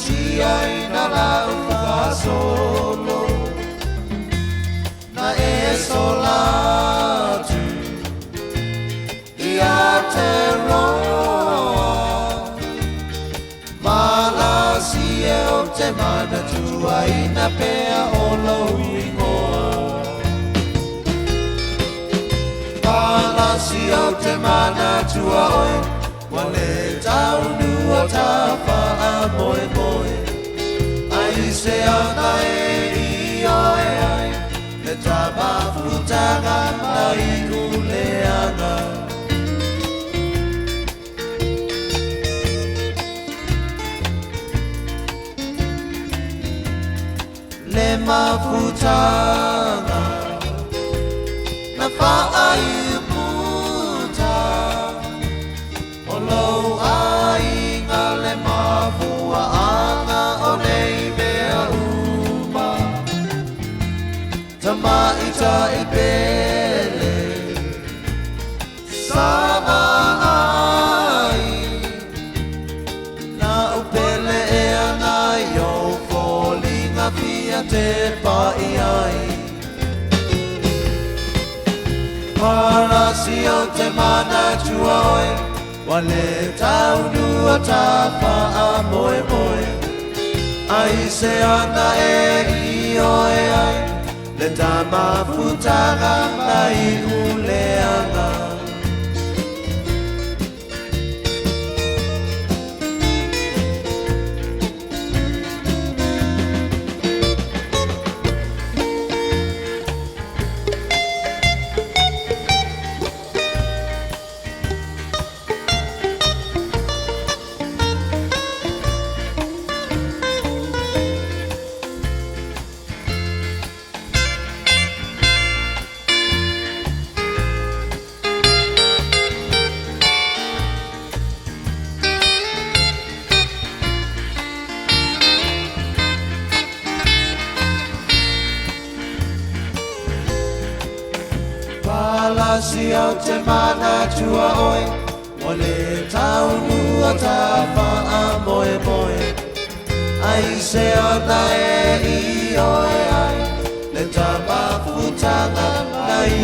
si ai na la fa solo na e solatu ia te roa mala si e o te mana tua ina pea o lau ingoa mala si o te mana tua oi wale taunu o ta pa a moe moe ai se ana e i oe ai le tama futanga na i uleanga le mafutanga na fa ai puta o lo ai nga le mafua anga o nei mea uma tama ita i pele sama ai na upele e ana yo folinga fia te pai ai para si o te mana tua oi wale taunu o ta pa a moe moe ai se ana e i oe ai le tama futanga mai uleanga si o te mana tua oi wale taunu o ta pa a moe moe ai se ana e i oe ai le tama futanga na i